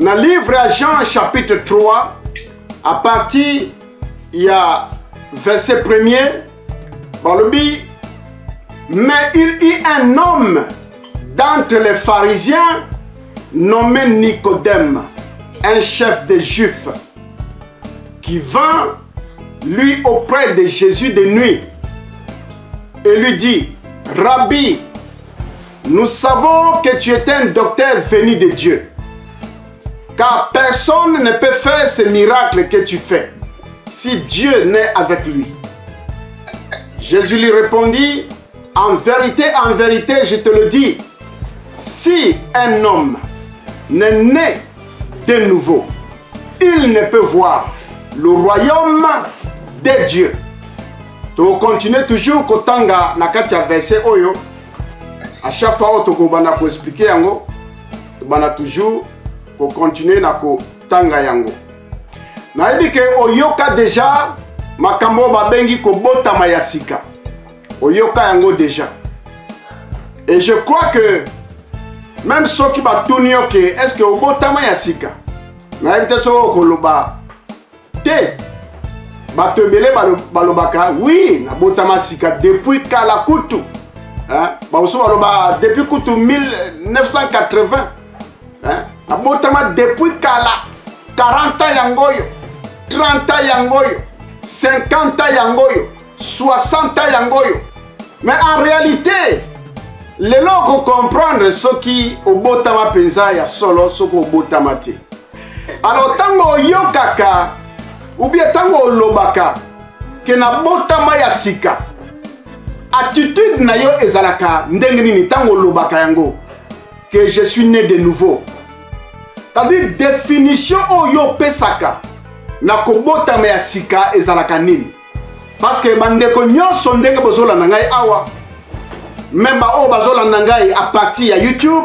Dans le livre à Jean chapitre 3, à partir il y a verset 1er, mais il y a un homme d'entre les pharisiens nommé Nicodème, un chef des Juifs, qui vint lui auprès de Jésus de nuit et lui dit: Rabbi, nous savons que tu es un docteur venu de Dieu, car personne ne peut faire ce miracle que tu fais si Dieu n'est avec lui. Jésus lui répondit: en vérité, je te le dis, si un homme n'est né de nouveau, il ne peut voir le royaume de Dieu. Tu continues toujours kotanga na kati ya verset oyo. À chaque fois tu kobana ko expliquer yango, tu bana toujours ko continuer na ko tanga yango. Na ebike oyoka déjà makambo babengi ko botama ya sika. Oyoka yango déjà. Et je crois que même ceux qui batuni ok, est-ce que au botama ya sika? Na ebite so ko loba te batebele balobaka oui na botama sika depuis kala kutu. Hein? Depuis kutu 1980. Hein? Na botama depuis kala 40 ans yangoyo, 30 ans yangoyo, 50 ans yangoyo, 60 ans yangoyo. Mais en réalité, les gens comprendre ce qui au botama pensa ya solo, ce qui au botama te. Alors tango yokaka ou bien tango lobaka que na botama ya sika, attitude na yo ezalaka ndenge nini tango lobaka yango que je suis né de nouveau. C'est-à-dire définition oyo pesaka na kobotama ya sika ezalaka nini. Parce que bandeko nyonso ndenge bozolanda ngai awa, même ba o bazolanda ngai à partir ya YouTube,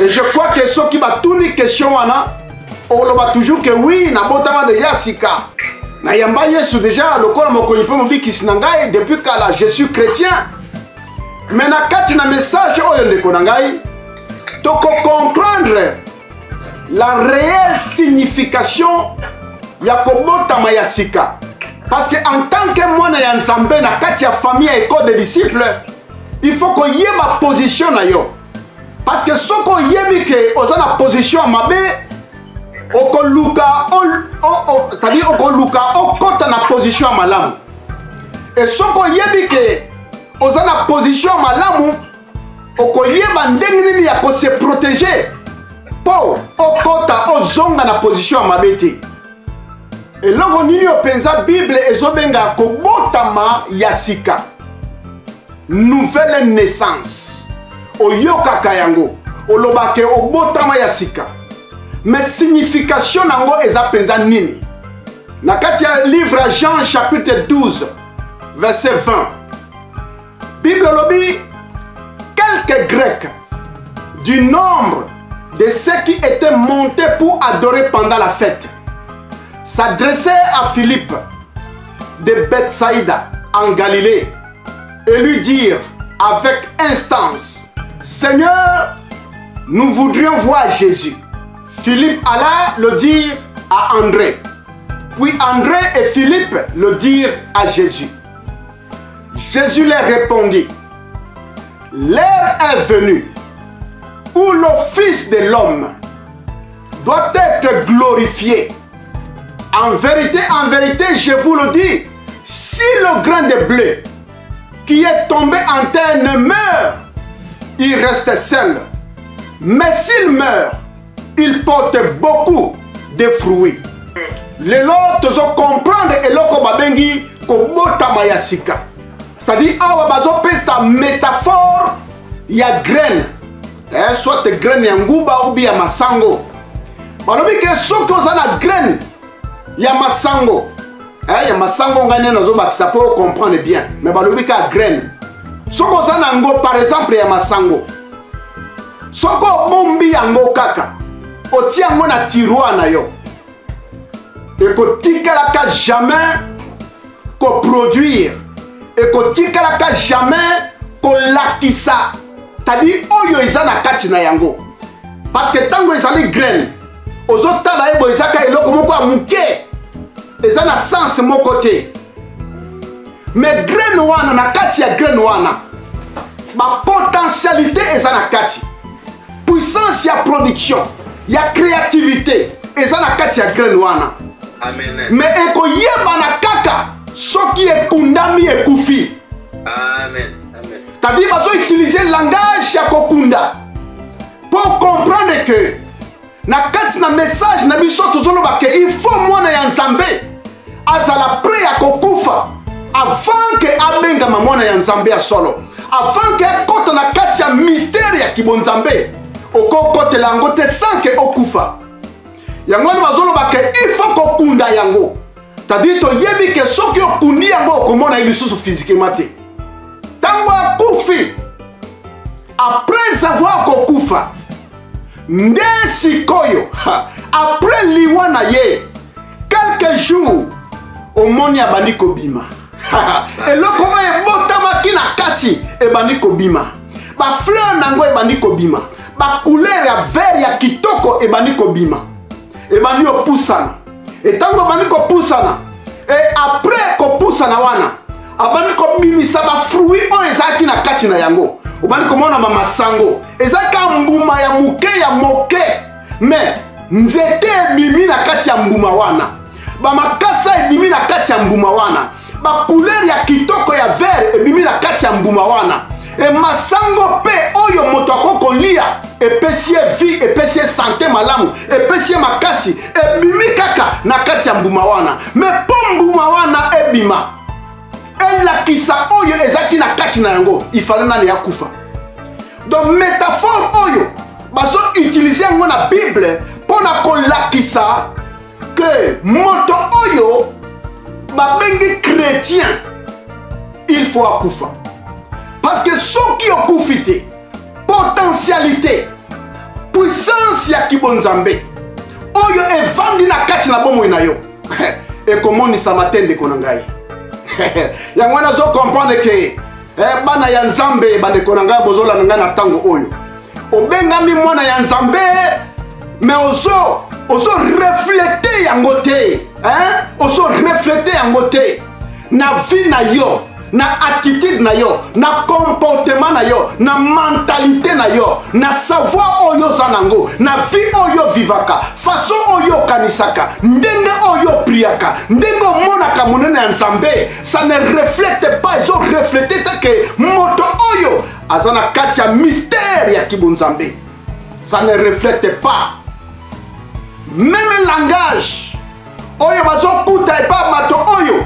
et je crois que ceux qui batuni question wana oloba toujours que oui na botama déjà sika. Na yamba Yesu déjà lokola mokoni pe mobikisi na ngai depuis kala je suis chrétien. Mais na kati na message oyo ndeko na ngai to comprendre la réelle signification ya kobotama ya sika. Parce que en tant que mwana ya nzambe na kati ya famille et école de disciples, il faut que y ait ma position na yo. Parce que ce qu'on y a mis que oza na position mabe okoluka c'est-à-dire okoluka okota na position malamu. Et ce qu'on y a mis que oza na position malamu okoyeba ndenge nini ya ko se protéger pour okota ozonga na position mabete. Et longo nini openza Bible ezobenga kobotama ya sika, nouvelle naissance. Oyokaka yango olobake obotama ya sika. Mais signification nango eza penza nini? Na kati ya livre à Jean chapitre 12 verset 20. Bible lobi quelques Grecs du nombre de ceux qui étaient montés pour adorer pendant la fête s'adressaient à Philippe de Bethsaïda en Galilée et lui dirent avec instance: Seigneur, nous voudrions voir Jésus. Philippe alla le dire à André. Puis André et Philippe le dirent à Jésus. Jésus leur répondit: l'heure est venue où le Fils de l'homme doit être glorifié. En vérité, je vous le dis, si le grain de blé qui est tombé en terre ne meurt, il reste seul. Mais s'il meurt, il porte beaucoup de fruits. Les autres ont comprendre et l'autre babengi kobotama ya sika. C'est-à-dire, awa bazo pesta métaphore ya graine. Soit graine ya nguba ou bien masango. Balobi ke soki oza na graine ya masango. Ya masango ngane nazo bakisa pour comprendre bien. Mais balobi ka graine. Soki oza na ngo par exemple ya masango. Soko bombi yango kaka. Oti yango na tiroir na yo. Et kotikalaka jamais ko produire. Et kotikalaka jamais ko lakisa. C'est-à-dire oyo eza na kati na yango. Parce que tango ezali graine, ozotala ebo ezaka eloko moko ya muke eza na sens moko te. Mais graine wana na kati ya graine wana ba potentialité eza na kati, puissance ya production ya créativité eza na kati ya graine wana. Amen. Mais ekoyeba na kaka soki ekundami ekufi. Amen. Amen. Tadi bazo utiliser langage ya kokunda pour comprendre que na kati na message na biso tozoloba ke il faut mwana ya Nzambe azala prêt ya kokufa avant que abengama mwana ya Nzambe ya solo, avant que akota na kati ya mystère ya kibonzambe okokotela yango te sans que okufa. Yango ni bazoloba ke il faut kokunda yango. Tadi toyebi ke soki okundi yango okomona lisusu physiquement te. Tango akufi après avoir kokufa nde sikoyo après liwa na ye quelques jours omoni abandi kobima. Eloko oyo ebotamaki na kati ebandi kobima, bafleur nango ebandi kobima, bacouleur ya vert ya kitoko ebandi kobima, ebandi opusana. Etango ebandi kopusana après kopusana wana abandi kobimisa bafruit oyo ezalaki na kati na yango. Obandi komona mamasango ezaka mbuma ya muke ya moke, mais nzete ebimi na kati ya mbuma wana, bamakasa ebimi na kati ya mbuma wana, bacouleur ya kitoko ya vert ebimi na kati ya mbuma wana. E masango pe oyo moto akokolia epesi vie, epesi santé malamu, epesi makasi ebimi kaka na kati ya mbuma wana. Mais po mbuma wana ebima elakisa oyo ezaki na kati na yango ifale nani ya kufa. Donc métaphore oyo bazo utiliser yango na Bible pona kolakisa que moto oyo babengi chrétien il faut akufa. Parce que soki okufi te potentialité puissance ya kibonzambe oyo evandi na kati na bomoi na yo ekomonisa matende kona ngai. Yango nazo comprendre que bana ya Nzambe bande kona ngai bozola nga na tango oyo obengami mwana ya Nzambe mais ozo refléter yango te, ozo refléter yango te na vie na yo, na attitude na yo, na comportement na yo, na mentalité na yo, na savoir oyo zanango, na vie oyo vivaka, façon oyo kanisaka, ndenge oyo priaka, ndenge monaka monene ya Nzambe, ça ne reflète pas, ils ont reflété que moto oyo azana kati ya mystère ya kibonzambe. Ça ne reflète pas. Même langage oyo bazo kuta epa bato oyo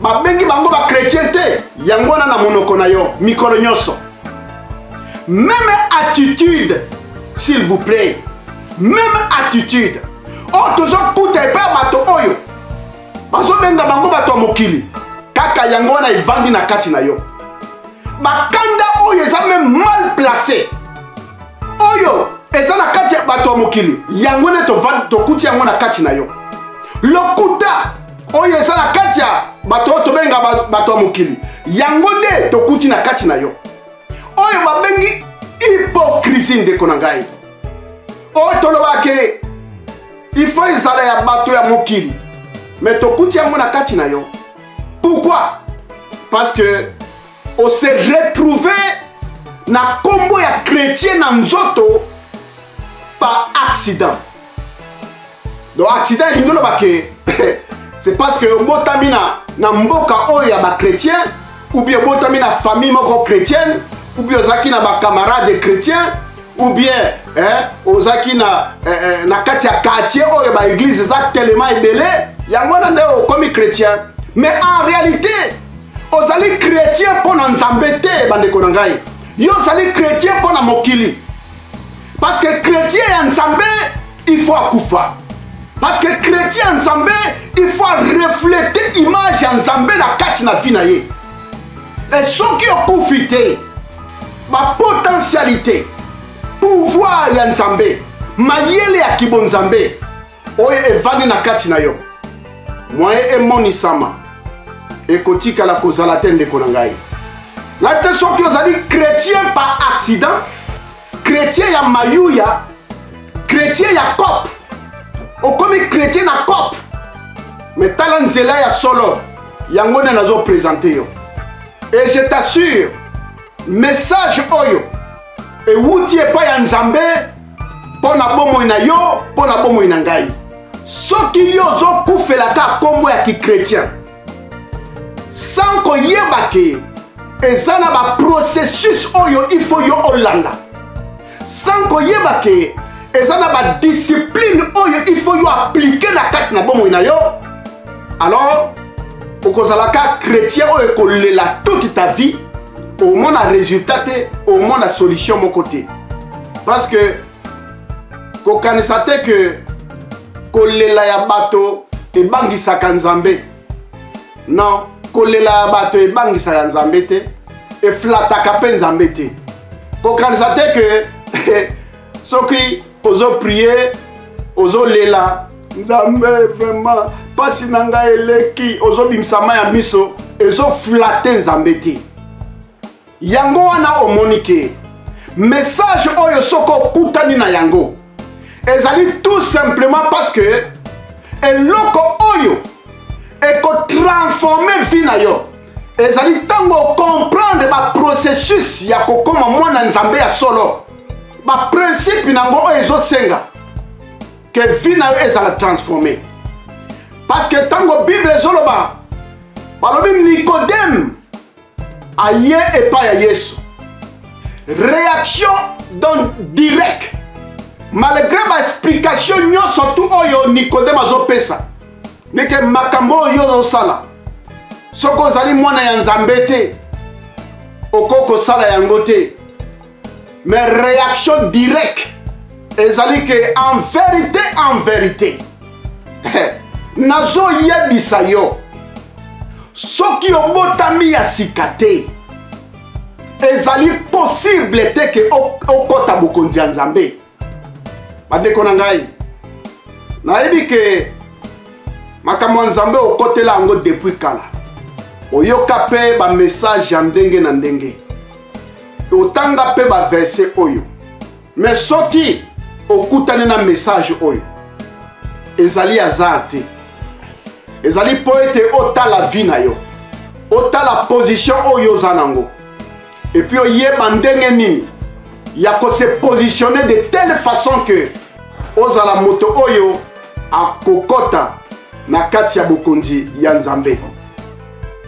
babengi bango ba chrétien te yango na monoko na yo mikolo nyoso. Même attitude s'il vous plaît, même attitude o tozo kuta epa bato oyo bazo benga bango bato mokili kaka yango na evandi na kati na yo. Bakanda oyo eza même mal placé oyo eza na kati ya bato mokili yango ne to kuti yango na kati na yo. Lokuta oyo eza na kati ya bato to benga bato mokili yango nde to kuti na kati na yo. Oyo babengi hypocrisie ndeko na ngai. Oyo tolobake il faut izala ya bato ya mokili mais to kuti yango na kati na yo. Pourquoi? Parce que on s'est retrouvé na kombo ya chrétien na nzoto par accident. Donc accident lingolo bake c'est parce que botami na mboka oyo ya ba chrétien ou bien botami na famille moko chrétienne ou bien ozaki na ba camarades chrétiens ou bien ozaki na kati ya quartier oyo ba église za tellement ebele yango na nde okomi chrétien. Mais en réalité ozali chrétien pona Nzambe te bandeko na ngai. Yo ozali chrétien pona mokili. Parce que chrétien ya Nzambe il faut akufa. Parce que chrétien Nzambe il faut refléter image ya Nzambe na kati na vie na ye. Et soki okufi te ba potentialité pouvoir ya Nzambe mayele ya kibonzambe oyo evandi na kati na yo moye emonisama ekotika la kozala te ndeko na ngai. La te soki ozali chrétien par accident, chrétien ya mayuya, chrétien ya cop, okomi chrétien na cop mais tala nzela ya solo yango nde nazo présenter yo et je t'assure message oyo ewuti epai ya Nzambe mpo na bomoi na yo mpo na bomoi na ngai soki yo ozokufelaka kombo ya kichrétien sans koyeba ke eza na baprocessus oyo il faut yo olanda sans koyeba ke eza na badiscipline oyo il faut yo appliquer na kati na bomoi na yo alors okozalaka chrétien oyo ekolela toute ta vie au moins la résultat te au moins la solution mon côté parce que kokanisa te que kolela ya bato ebangisaka Nzambe non kolela ya bato ebangisaka Nzambe te eflataka mpe Nzambe te kokanisa te que soki ozo prier ozo lela Nzambe vraiment pasi na ngai eleki ozo bimsama ya miso ezo flatter Nzambe te yango wana omonike message oyo soko kutani na yango ezali tout simplement parce que eloko oyo eko transformer vie na yo ezali tango comprendre ba processus ya kokoma mwana Nzambe ya solo ba principe nango oyo ezosenga que vie na yo ezala transformer parce que tango Bible ezoloba balobi Nicodème aye epai ya Yesu réaction donc direct malgré ma explication nyonso tu oyo Nicodème azopesa ndeke makambo oyo ozosala soko ozali mwana ya Nzambe te okokosala yango te mais réaction direct ezali ke en vérité nazoyebisa yo soki obotami ya sika te ezali possible te ke okota bokonzi ya Nzambe bandeko na ngai nayebi ke makambo ya Nzambe okotela yango depuis kala oyoka mpe bamessage ya ndenge na ndenge otanga mpe baverse oyo mais soki okutani na message oyo ezali hasard te ezali po ete otala vie na yo otala position oyo oza nango et puis oyeba ndenge nini ya ko se positionner de telle façon que ozala moto oyo akokota na kati ya bokonzi ya Nzambe.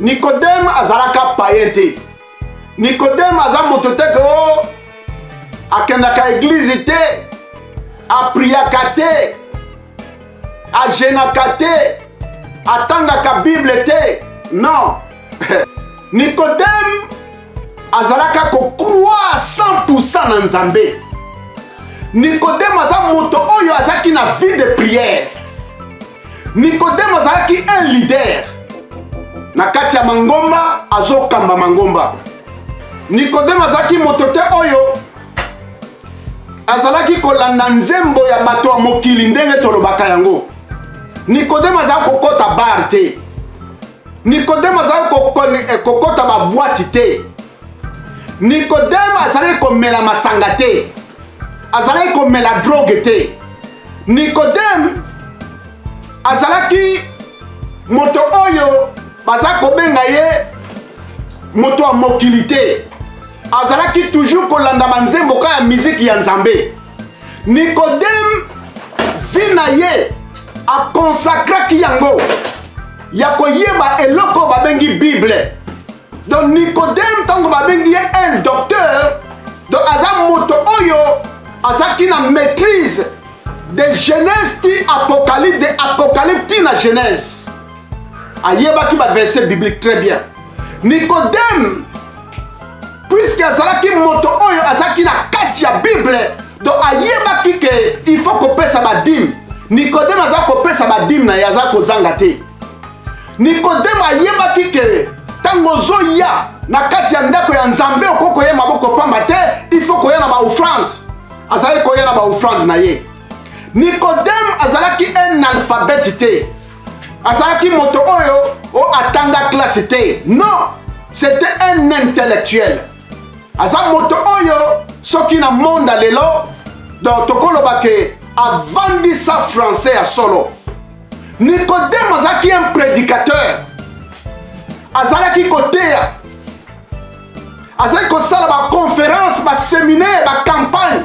Nicodème azalaka païen te. Nicodème aza moto te ko akendaka église te, apriaka te, ajenaka te, atangaka Bible te. Non. Nicodème azalaka ko croire 100% na Nzambe. Nicodème aza moto oyo azaki na vie de prière. Nicodème azalaki un leader. Na kati ya mangomba azokamba mangomba. Nicodème azalaki moto te oyo azalaki kolanda nzembo ya bato ya mokili ndenge tolobaka yango. Nicodème azalaki kokota bar te. Nicodème azalaki kokota ba boîte te. Nicodème azalaki komela masanga te. Azalaki komela drogue te. Nicodème azalaki moto oyo baza kobenga ye moto ya mokili te. Azalaki toujours kolanda banzembo ka ya miziki ya Nzambe. Nicodème vi na ye akonsakraki yango ya koyeba eloko babengi Bible. Donc Nicodème tango babengi ye un docteur, donc aza moto oyo azaki na maîtrise de Genèse ti Apocalypse, de Apocalypse ti na Genèse. Ayebaki ba verset biblique très bien. Nicodème, puisque azalaki moto oyo azaki na kati ya Bible, donc ayebaki ke il faut kopesa ba dîme. Nicodème azaki kopesa ba dîme na yaza kozanga te. Nicodème ayebaki ke tango zoya na kati ya ndako ya Nzambe okoko ye maboko pamba te, il faut koya na ba offrande. Azalaki koya na ba offrande na ye. Nicodème azalaki un alphabète te. Azalaki moto oyo o atanga classe te. Non, c'était un intellectuel. Azal moto oyo soki na monde lelo donc tokoloba ke avandi sa français à solo. Nicodème azalaki un prédicateur. Azalaki koteya. Azalaki kosala ba conférence, ba séminaire, ba campagne.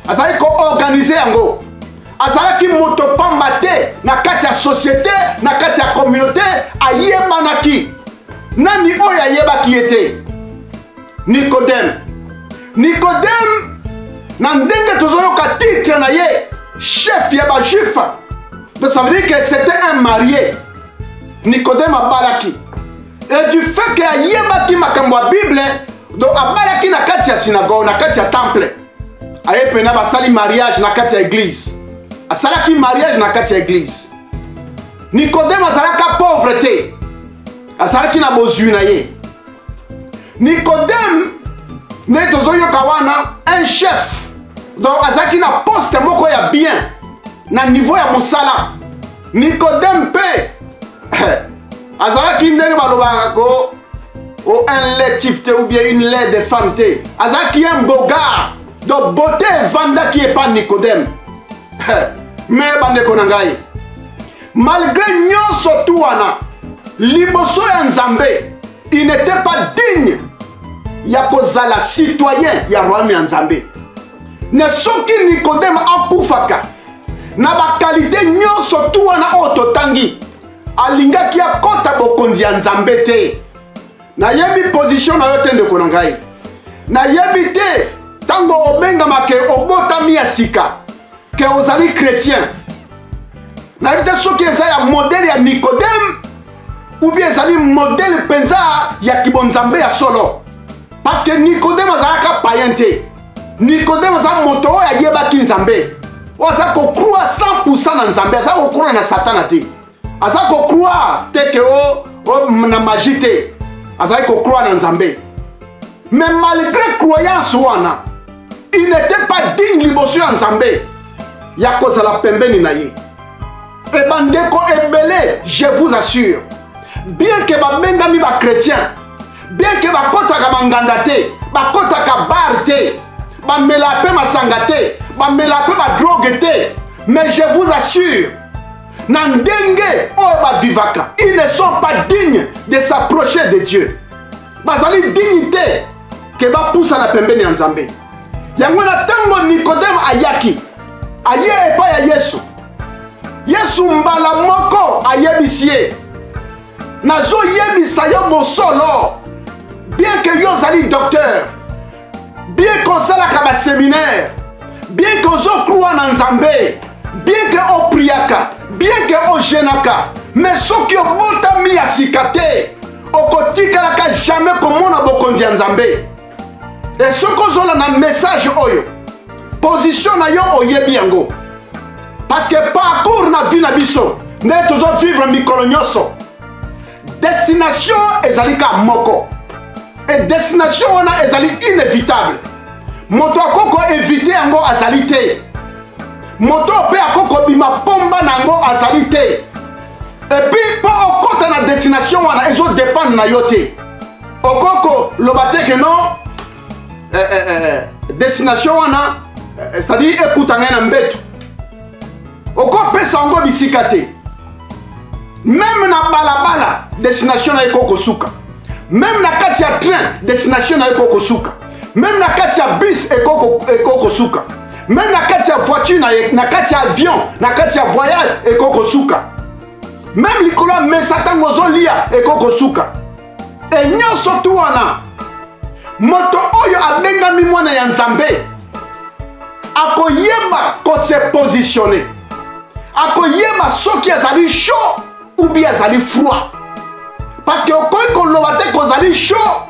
Azalaki ko organiser yango. Azalaki moto pamba te na kati ya société, na kati ya communauté, ayebanaki. Nani oyo ayebaki ete? Nicodème. Nicodème na ndenge tozoyoka titre na ye chef ya ba juif. Donc ça veut dire que c'était un marié. Nicodème abalaki. Et du fait que ayebaki makambo ya Bible, donc abalaki na kati ya synagogue, na kati ya temple. Ayepena basali mariage na kati ya église. Asalaki mariage na kati ya église. Nicodème azalaka pauvreté. Asalaki na bozwi na ye. Nicodème ne tozoyoka wana un chef. Donc azalaki na poste moko ya bien. Na niveau ya mosala. Nicodème pe azalaki ndenge balobaka ko un lait type ou bien une lait de femme te. Azalaki un bogard. Donc beauté vandaki et pas Nicodème. Mais bandeko na ngai. Malgré nyonso tu wana liboso ya Nzambe, il n'était pas digne ya kozala citoyen ya royaume ya Nzambe. Ne soki Nicodème akufaka na ba qualité nyonso tu wana ototangi alingaki akota bokonzi ya Nzambe te. Na yebi position na yo te ndeko na ngai. Na yebi te tango obengama ke obotami ya sika ke ozali chrétien. Na yebi te soki eza ya modèle ya Nicodème ou bien ezali modèle penza ya kibonzambe ya solo. Parce que Nicodème azalaka païen te. Nicodème aza moto oyo ayebaki Nzambe. Aza kokroire 100% na Nzambe, aza kokroire na Satana te. Aza kokroire te ke na magie te. Aza kokroire na Nzambe. Mais malgré croyance wana, il n'était pas digne liboso ya Nzambe. Ya kozala pembeni na ye. Et bandeko ebele, je vous assure, bien que babengami ba chrétien, bien que bakotaka banganda te, bakotaka bar te, bamela pe masanga te, bamela pe ba drogue te, mais je vous assure, na ndenge oyo bavivaka, ils ne sont pas dignes de s'approcher de Dieu. Bazali dignité que bapusa na pembeni ya Nzambe. Yango na tango Nicodème ayaki, aye epa ya Yesu. Yesu mbala moko ayebisi ye. Nazo yebisa yo bosolo. Bien que yo zali docteur, bien qu'on salaka ba séminaire, bien que zo croire na Nzambe, bien que o priaka, bien que o jenaka, mais soki o botami ya sikate, okotikalaka jamais komona bokonzi ya Nzambe. Et soko zola na message oyo, position na yo oyebi yango. Parce que parcours na vie na biso, ne tozo vivre mikolo nyonso. Destination ezalika moko. Et destination wana ezali inévitable. Moto akoko éviter yango azali te. Moto pe akoko bima pomba nango azali te. Et puis pour okota na destination wana ezo dépendre na yo te. Okoko lobate que non destination wana c'est-à-dire écoute ngana mbeto. Oko pesa ngo bisika te. Même na balabala destination na ekoko suka. Même na kati ya train destination na ekoko suka. Même na kati ya bus ekoko suka. Même na kati ya voiture na kati ya avion, na kati ya voyage ekoko suka. Même likolo mesa tango zolia ekoko suka. E nyonso tu wana moto oyo abengami mwana ya Nzambe akoyeba ko se positionner. Akoyeba soki azali chaud ou bien azali froid. Parce que okoki koloba te kozali chaud.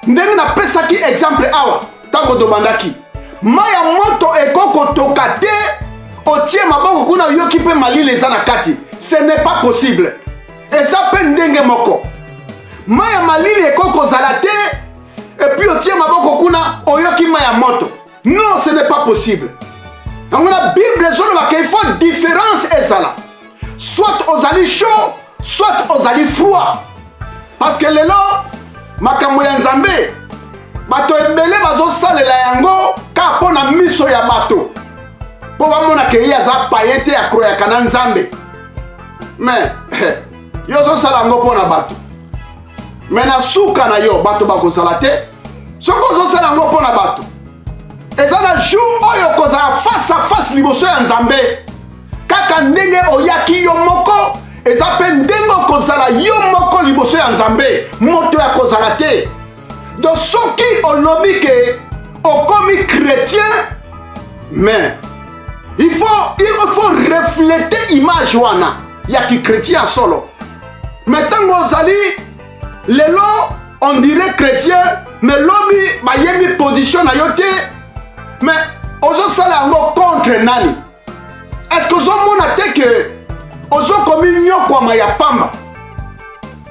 Ndenge na pesaki exemple awa tango dobandaki. Maya moto ekoko toka te otie maboko kuna yoki pe malile eza na kati. Ce n'est pas possible. Et ça pe ndenge moko. Maya malile ekoko zala te et puis otie maboko kuna oyoki maya moto. Non, ce n'est pas possible. Donc la Bible il faut différence ezala. Soit ozali chaud, soit ozali froid. Parce que lelo makambo ya Nzambe bato ebele bazo salela yango ka pona miso ya bato. po bamona ke ye aza payen te akroyaka na nzambe. Mais yo ozosala yango mpo na bato. Mais na suka na yo bato bakozala te. Soki ozosala yango mpo na bato, eza na jour oyo kozala face à face liboso ya nzambe. Kaka ndenge oyaki yo moko, eza mpe ndenge okozala yo moko liboso ya nzambe, moto ya kozala te. Donc soki olobi ke okomi chrétien, mais il faut refléter image wana ya ki chrétien solo. Mais tango ozali lelo on dirait chrétien, mais lobi bayebi position na yo te, mais ozosala yango contre nani? Est-ce que ozomona te ke ozokomi nyokwama ya pamba?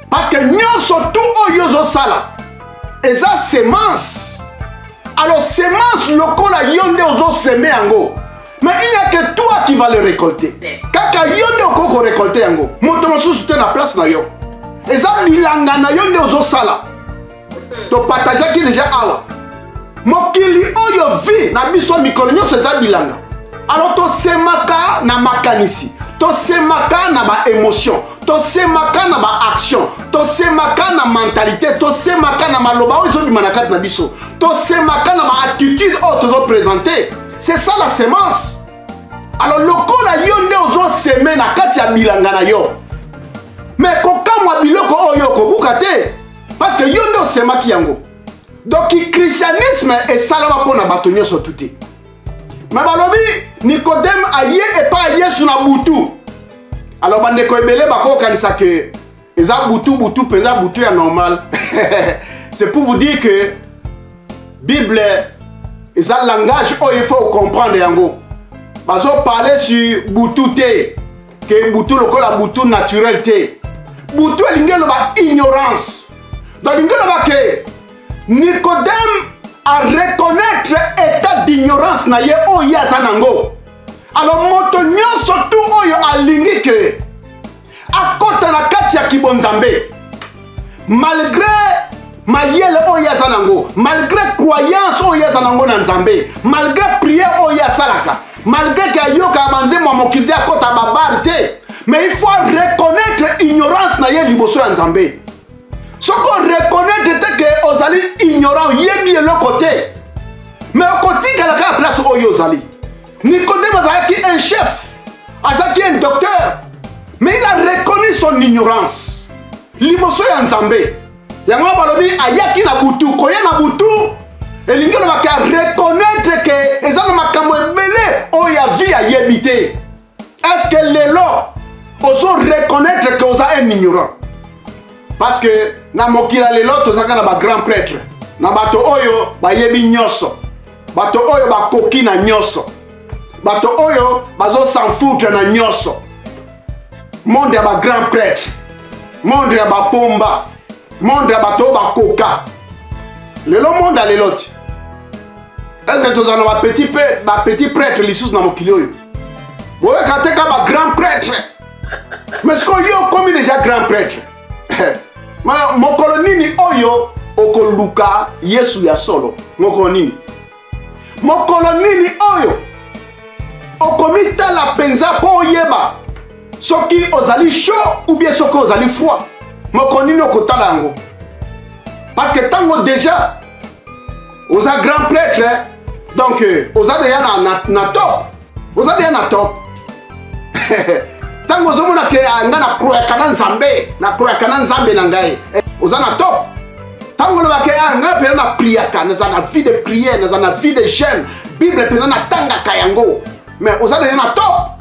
Parce que nyonso tout oyo ozosala eza semence. Alors semence lokola yo nde ozoseme yango, mais il n'y a que toi qui va le récolter. Kaka yo nde okoko récolter yango, moto mosusu te na place na yo. Eza bilanga na yo nde ozosala. To partager ki déjà awa. Mokili oyo vi na biso mikolo nyonso eza bilanga. Alors to semaka na makanisi, to semaka na ba émotion, to semaka na ba action, to semaka na mentalité, to semaka na maloba oyo so bimana kati na biso, to semaka na ba attitude oyo tozo présenter. C'est ça la semence. Alors lokola yo nde ozo semer na kati ya bilanga na yo. Mais kokamwa biloko oyo kobuka te, parce que yo nde osemaki yango. Donc le christianisme est salama pour na bato nyonso tuti. Mais balobi Nicodème aye et pas aye sur na butu. Alors bande ko ebele bako kanisa que eza butu penza butu ya normal. C'est pour vous dire que Bible eza langage oh il faut comprendre yango. Bazo parler sur butu te, que butu lokola butu naturel te. Butu elingelo ba ignorance. Donc lingelo ba ke Nicodème à reconnaître état d'ignorance na ye oyo azanango. Alors moto nyonso tu oyo alingi ke akota na kati ya kibonzambe, malgré mayele oyo azanango, malgré croyance oyo azanango na nzambe, malgré prière oyo asalaka, malgré que ayoka banze mwa mokili akota babari te, mais il faut reconnaître ignorance na ye liboso ya nzambe. Ce qu'on reconnaît que ozali ignorant, yebi le côté. Mais au côté qu'à la place où ozali. Nicodème azaki un chef, azaki un docteur. Mais il a reconnu son ignorance. Liboso ya nzambe. Yango balobi ayaki na butu, koye na butu. Et l'ingelo va reconnaître que ezana makambo ebele o ya vie a yebité. Est-ce que lelo ozo reconnaître que oza un ignorant? Parce que na mokila lelo tozaka na ba grand prêtre, na bato oyo ba yebi nyoso, bato oyo ba koki na nyoso, bato oyo bazo s'en foutre na nyoso. Monde ya ba grand prêtre, monde ya ba pomba, monde ya bato ba koka. Lelo monde a lelo ti. Est-ce que tozana ba petit prêtre lisus na mokili oyo? Boye kateka ba grand prêtre. Mais ce qu'on y a comme déjà grand prêtre. Mokolo nini oyo okoluka Yesu ya solo. Mokolo nini oyo okomita la penza po yeba soki ozali chaud ou bien soki ozali froid. Mokolo nini okotala yango. Parce que tango déjà oza grand prêtre, donc oza déjà na top. Oza déjà na top. Tango zomona ke anga na kroyaka na nzambe na ngai oza na top. Tango na ke anga pe na priaka na vie de prière, na vie de jeûne, Bible pe na tanga kayango, mais oza na top.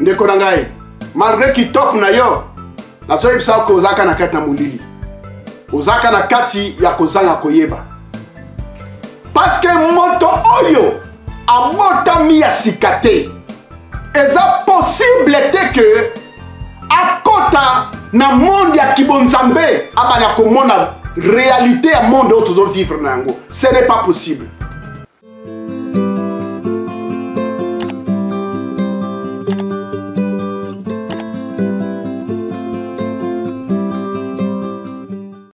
Ndeko na ngai, malgré ki top na yo, na so ibisa ko ozaka na kati na mulili, ozaka na kati ya kozanga koyeba. Parce que moto oyo abotami ya sikate. Est-ce possible que à kota na monde ya kibonzambe abana komona réalité ya monde où tous vivre nango? Ce n'est pas possible.